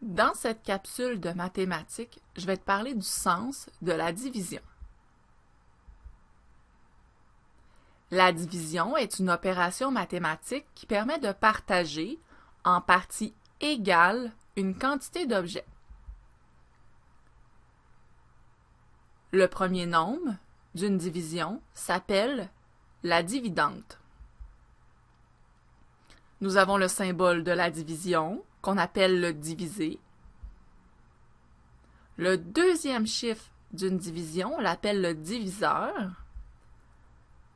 Dans cette capsule de mathématiques, je vais te parler du sens de la division. La division est une opération mathématique qui permet de partager en parties égales une quantité d'objets. Le premier nombre d'une division s'appelle la dividende. Nous avons le symbole de la division, qu'on appelle le divisé. Le deuxième chiffre d'une division, on l'appelle le diviseur.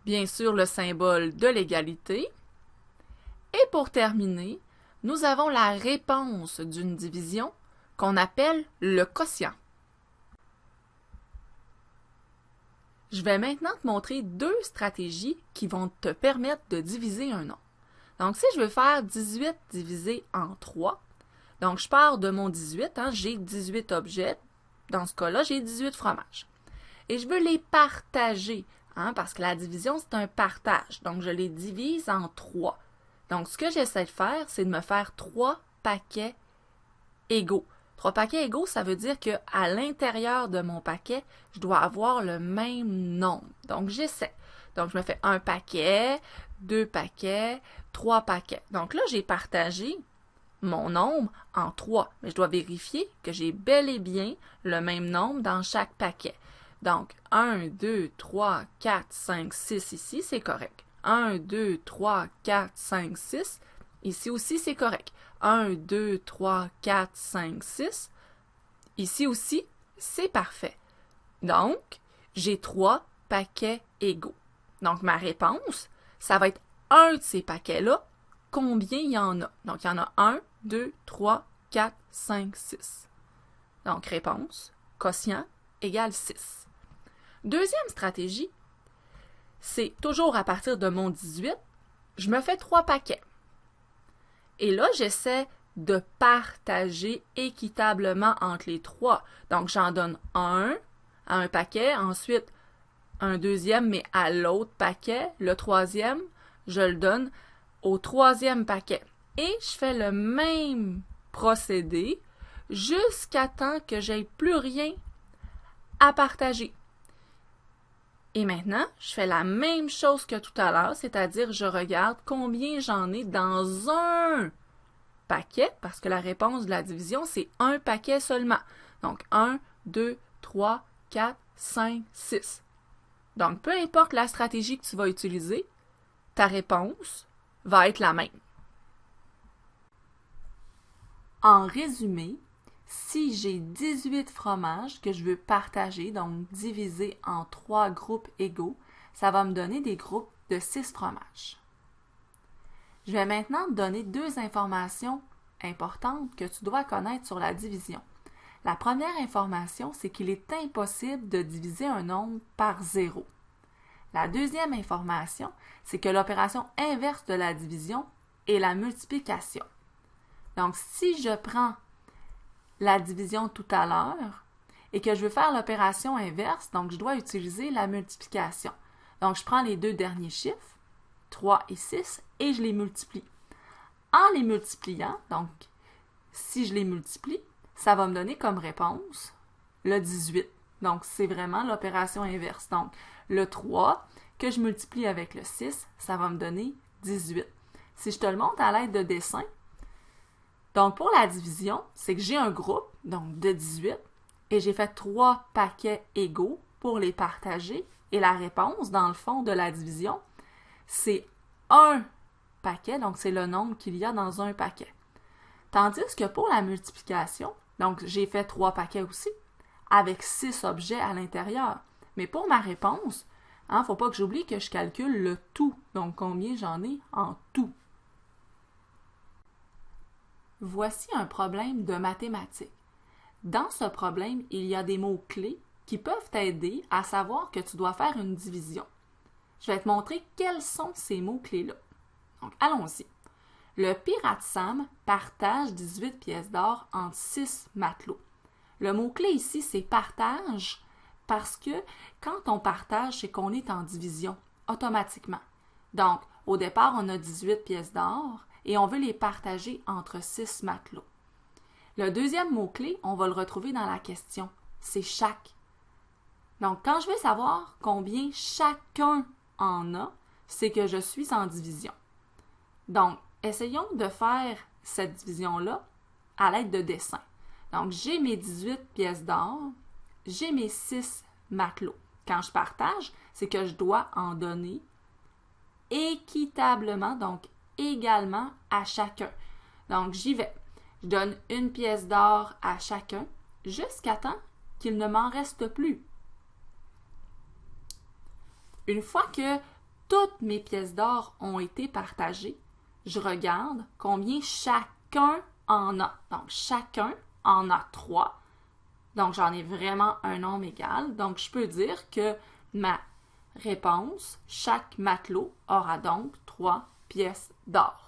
Bien sûr, le symbole de l'égalité. Et pour terminer, nous avons la réponse d'une division qu'on appelle le quotient. Je vais maintenant te montrer deux stratégies qui vont te permettre de diviser un nombre. Donc, si je veux faire 18 divisé en 3, donc je pars de mon 18, j'ai 18 objets. Dans ce cas-là, j'ai 18 fromages. Et je veux les partager, parce que la division, c'est un partage. Donc, je les divise en 3. Donc, ce que j'essaie de faire, c'est de me faire 3 paquets égaux. 3 paquets égaux, ça veut dire qu'à l'intérieur de mon paquet, je dois avoir le même nombre. Donc, j'essaie. Donc, je me fais 1 paquet, 2 paquets, 3 paquets. Donc là, j'ai partagé mon nombre en 3, mais je dois vérifier que j'ai bel et bien le même nombre dans chaque paquet. Donc, 1, 2, 3, 4, 5, 6 ici, c'est correct. 1, 2, 3, 4, 5, 6. Ici aussi, c'est correct. 1, 2, 3, 4, 5, 6. Ici aussi, c'est parfait. Donc, j'ai 3 paquets égaux. Donc, ma réponse, ça va être un de ces paquets-là. Combien il y en a? Donc, il y en a 1, 2, 3, 4, 5, 6. Donc, réponse, quotient égale 6. Deuxième stratégie, c'est toujours à partir de mon 18, je me fais 3 paquets. Et là, j'essaie de partager équitablement entre les 3. Donc, j'en donne un à un paquet, ensuite un deuxième, mais à l'autre paquet. Le troisième, je le donne au troisième paquet. Et je fais le même procédé jusqu'à temps que j'aie plus rien à partager. Et maintenant, je fais la même chose que tout à l'heure, c'est-à-dire je regarde combien j'en ai dans un paquet, parce que la réponse de la division, c'est un paquet seulement. Donc, 1, 2, 3, 4, 5, 6. Donc, peu importe la stratégie que tu vas utiliser, ta réponse va être la même. En résumé, si j'ai 18 fromages que je veux partager, donc diviser en 3 groupes égaux, ça va me donner des groupes de 6 fromages. Je vais maintenant te donner 2 informations importantes que tu dois connaître sur la division. La première information, c'est qu'il est impossible de diviser un nombre par 0. La deuxième information, c'est que l'opération inverse de la division est la multiplication. Donc, si je prends la division tout à l'heure et que je veux faire l'opération inverse, donc je dois utiliser la multiplication. Donc, je prends les deux derniers chiffres, 3 et 6, et je les multiplie. En les multipliant, donc, si je les multiplie, ça va me donner comme réponse le 18. Donc, c'est vraiment l'opération inverse. Donc, le 3 que je multiplie avec le 6, ça va me donner 18. Si je te le montre à l'aide de dessin, donc pour la division, c'est que j'ai un groupe, donc de 18, et j'ai fait 3 paquets égaux pour les partager. Et la réponse, dans le fond de la division, c'est un paquet, donc c'est le nombre qu'il y a dans un paquet. Tandis que pour la multiplication, donc j'ai fait 3 paquets aussi, avec 6 objets à l'intérieur. Mais pour ma réponse, il ne faut pas que j'oublie que je calcule le tout, donc combien j'en ai en tout. Voici un problème de mathématiques. Dans ce problème, il y a des mots-clés qui peuvent t'aider à savoir que tu dois faire une division. Je vais te montrer quels sont ces mots-clés-là. Donc, allons-y. Le pirate Sam partage 18 pièces d'or entre 6 matelots. Le mot-clé ici, c'est partage, parce que quand on partage, c'est qu'on est en division, automatiquement. Donc, au départ, on a 18 pièces d'or et on veut les partager entre 6 matelots. Le deuxième mot-clé, on va le retrouver dans la question. C'est chaque. Donc, quand je veux savoir combien chacun en a, c'est que je suis en division. Donc, essayons de faire cette division-là à l'aide de dessins. Donc, j'ai mes 18 pièces d'or, j'ai mes 6 matelots. Quand je partage, c'est que je dois en donner équitablement, donc également à chacun. Donc, j'y vais. Je donne une pièce d'or à chacun jusqu'à temps qu'il ne m'en reste plus. Une fois que toutes mes pièces d'or ont été partagées, je regarde combien chacun en a. Donc, chacun en a 3. Donc, j'en ai vraiment un nombre égal. Donc, je peux dire que ma réponse, chaque matelot aura donc 3 pièces d'or.